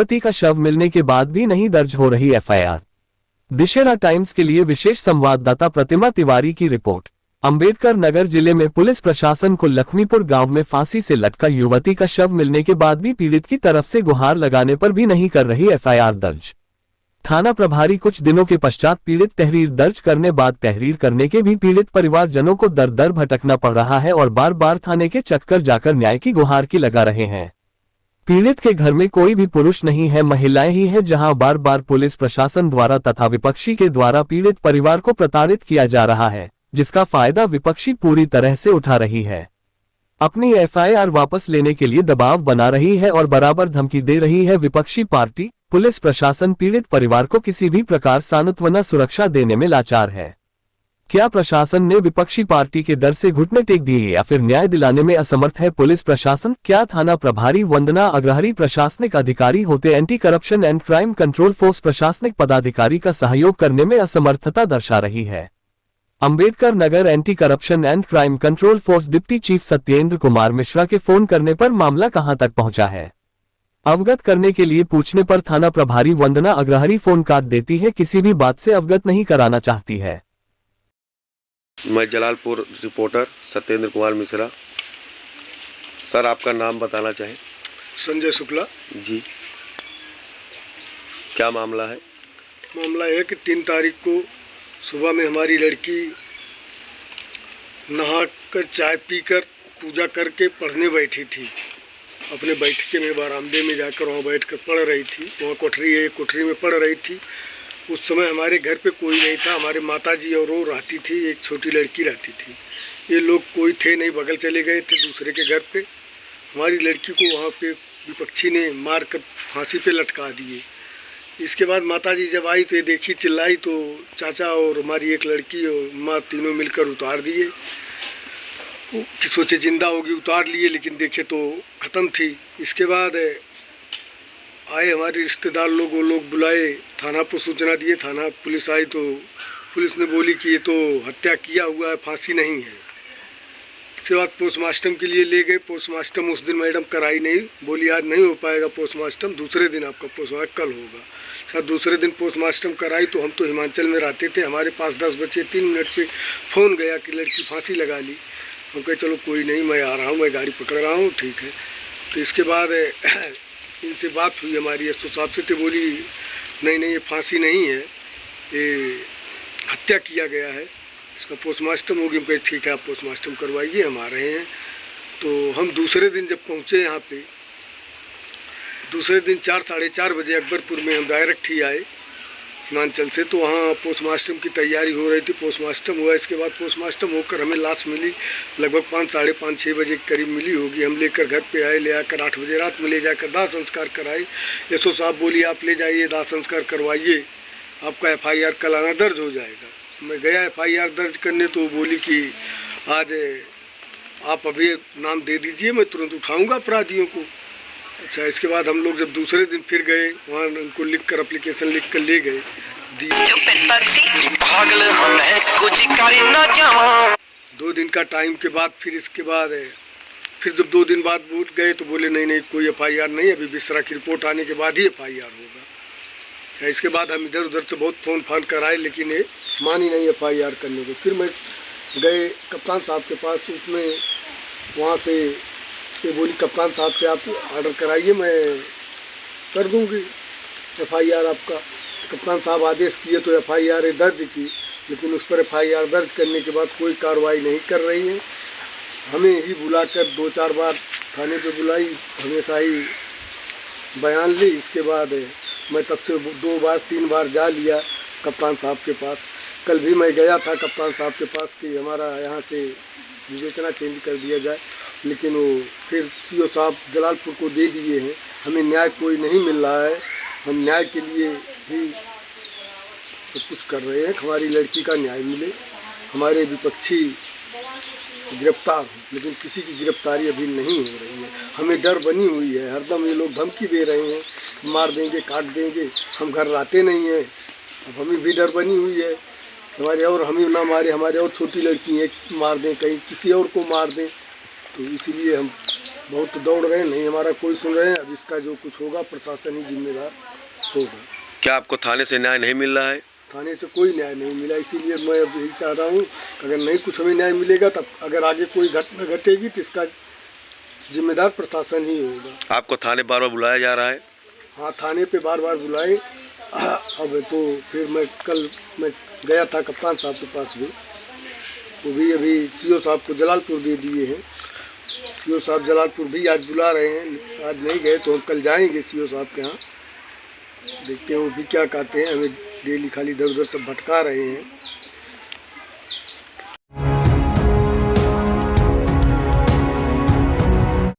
युवती का शव मिलने के बाद भी नहीं दर्ज हो रही एफआईआर। दिशेरा टाइम्स के लिए विशेष संवाददाता प्रतिमा तिवारी की रिपोर्ट। अंबेडकर नगर जिले में पुलिस प्रशासन को लक्ष्मीपुर गांव में फांसी से लटका युवती का शव मिलने के बाद भी पीड़ित की तरफ से गुहार लगाने पर भी नहीं कर रही एफआईआर दर्ज। थाना प्रभारी कुछ दिनों के पश्चात पीड़ित तहरीर दर्ज करने बाद तहरीर करने के भी पीड़ित परिवारजनों को दर दर भटकना पड़ रहा है और बार बार थाने के चक्कर जाकर न्याय की गुहार की लगा रहे हैं। पीड़ित के घर में कोई भी पुरुष नहीं है, महिलाएं ही है, जहां बार बार पुलिस प्रशासन द्वारा तथा विपक्षी के द्वारा पीड़ित परिवार को प्रताड़ित किया जा रहा है, जिसका फायदा विपक्षी पूरी तरह से उठा रही है। अपनी एफआईआर वापस लेने के लिए दबाव बना रही है और बराबर धमकी दे रही है विपक्षी पार्टी। पुलिस प्रशासन पीड़ित परिवार को किसी भी प्रकार सांत्वना सुरक्षा देने में लाचार है। क्या प्रशासन ने विपक्षी पार्टी के डर से घुटने टेक दिए या फिर न्याय दिलाने में असमर्थ है पुलिस प्रशासन? क्या थाना प्रभारी वंदना अग्रहरी प्रशासनिक अधिकारी होते anti corruption and crime control force प्रशासनिक पदाधिकारी का सहयोग करने में असमर्थता दर्शा रही है? Ambedkar Nagar anti corruption and crime control force deputy chief Satyendra Kumar Mishra के फोन करने पर मामला कहां तक पहुंचा है, अवगत करने के लिए पूछने पर थाना प्रभारी वंदना अग्रहरी फोन काट देती है, किसी भी बात से अवगत नहीं कराना चाहती है। मैं जलालपुर रिपोर्टर सत्येंद्र कुमार मिश्रा। सर, आपका नाम बताना चाहें? संजय शुक्ला जी। क्या मामला है? मामला है कि 3 तारीख को सुबह में हमारी लड़की नहाकर चाय पीकर पूजा करके पढ़ने बैठी थी। अपने बैठके में बरामदे में जाकर वहाँ बैठकर पढ़ रही थी। वहाँ कोठरी है, कोठरी में पढ़ रही थी। उस समय हमारे घर पे कोई नहीं था। हमारे माताजी और वो रहती थी, एक छोटी लड़की रहती थी। ये लोग कोई थे नहीं, बगल चले गए थे दूसरे के घर पे। हमारी लड़की को वहाँ पे विपक्षी ने मार कर फांसी पे लटका दिए। इसके बाद माताजी जब आई तो ये देखी, चिल्लाई तो चाचा और हमारी एक लड़की और माँ तीनों मिलकर उतार दिए। कि सोचे जिंदा होगी, उतार लिए, लेकिन देखे तो ख़त्म थी। इसके बाद आए हमारे रिश्तेदार लोग, वो लोग बुलाए, थाना पर सूचना दिए। थाना पुलिस आई तो पुलिस ने बोली कि ये तो हत्या किया हुआ है, फांसी नहीं है। इसके बाद पोस्टमार्टम के लिए ले गए। पोस्टमार्टम उस दिन मैडम कराई नहीं, बोली आज नहीं हो पाएगा पोस्टमार्टम, दूसरे दिन आपका पोस्टमार्टम कल होगा। शायद दूसरे दिन पोस्टमार्टम कराई तो हम तो हिमाचल में रहते थे, हमारे पास 10:03 पे फ़ोन गया कि लड़की फांसी लगा ली। हम कहे चलो कोई नहीं, मैं आ रहा हूँ, मैं गाड़ी पकड़ रहा हूँ, ठीक है। तो इसके बाद इनसे बात हुई हमारी एसओ साहब से, तो बोली नहीं ये फांसी नहीं है, ये हत्या किया गया है, इसका पोस्टमार्टम होगी। हम कहे ठीक है, आप पोस्टमार्टम करवाइए, हम आ रहे हैं। तो हम दूसरे दिन जब पहुँचे यहाँ पे, दूसरे दिन 4 साढ़े 4 बजे अकबरपुर में हम डायरेक्ट ही आए हिमाचल से। तो वहाँ पोस्टमार्टम की तैयारी हो रही थी। पोस्टमार्टम हुआ, इसके बाद पोस्टमार्टम होकर हमें लाश मिली लगभग 5 साढ़े 5 6 बजे के करीब मिली होगी। हम लेकर घर पे आए, ले आकर 8 बजे रात में ले जाकर दाह संस्कार कराए। एसओ साहब बोली आप ले जाइए, दाह संस्कार करवाइए, आपका एफआईआर कल आना दर्ज हो जाएगा। मैं गया एफआईआर दर्ज करने, तो बोली कि आज आप अभी नाम दे दीजिए, मैं तुरंत उठाऊँगा अपराधियों को। अच्छा, इसके बाद हम लोग जब दूसरे दिन फिर गए, वहाँ उनको लिख कर एप्लीकेशन लिख कर ले गए। 2 दिन का टाइम के बाद फिर इसके बाद फिर जब 2 दिन बाद वोट गए तो बोले नहीं कोई एफआईआर नहीं, अभी बिसरा की रिपोर्ट आने के बाद ही एफआईआर होगा। इसके बाद हम इधर उधर से बहुत फ़ोन फान कराए, लेकिन ये मानी नहीं एफआईआर करने को। फिर मैं गए कप्तान साहब के पास, उसमें वहाँ से ये बोली कप्तान साहब से आप ऑर्डर कराइए, मैं कर दूंगी एफआईआर आपका। कप्तान साहब आदेश किए तो एफआईआर दर्ज की, लेकिन उस पर एफआईआर दर्ज करने के बाद कोई कार्रवाई नहीं कर रही है। हमें ही बुलाकर 2-4 बार थाने पे बुलाई, हमेशा ही बयान ली। इसके बाद मैं तब से 2 बार 3 बार जा लिया कप्तान साहब के पास। कल भी मैं गया था कप्तान साहब के पास कि हमारा यहाँ से विवेचना चेंज कर दिया जाए, लेकिन वो फिर सीओ साहब जलालपुर को दे दिए हैं। हमें न्याय कोई नहीं मिल रहा है, हम न्याय के लिए ही सब कुछ कर रहे हैं, हमारी लड़की का न्याय मिले। हमारे विपक्षी गिरफ्तार, लेकिन किसी की गिरफ्तारी अभी नहीं हो रही है। हमें डर बनी हुई है, हरदम ये लोग धमकी दे रहे हैं, मार देंगे, काट देंगे। हम घर आते नहीं हैं, अब हमें भी डर बनी हुई है हमारे, और हमें ना मारे, हमारे और छोटी लड़की है, मार दें, कहीं किसी और को मार दें। तो इसीलिए हम बहुत दौड़ रहे हैं, नहीं हमारा कोई सुन रहे हैं। अब इसका जो कुछ होगा प्रशासन ही जिम्मेदार होगा। क्या आपको थाने से न्याय नहीं मिल रहा है? थाने से कोई न्याय नहीं मिला, इसीलिए मैं अब यही चाह रहा हूँ अगर नहीं कुछ हमें न्याय मिलेगा तब अगर आगे कोई घटना घटेगी तो इसका जिम्मेदार प्रशासन ही होगा। आपको थाने बार बार बुलाया जा रहा है? हाँ, थाने पे बार बार बुलाए। अब तो फिर मैं कल गया था कप्तान साहब के पास भी, वो भी अभी सीओ साहब को जलालपुर दे दिए हैं। सीओ साहब जलालपुर भी आज बुला रहे हैं, आज नहीं गए तो हम कल जाएंगे सीओ साहब के यहाँ, देखते हैं वो भी क्या कहते हैं। हमें डेली खाली इधर उधर सब भटका रहे हैं।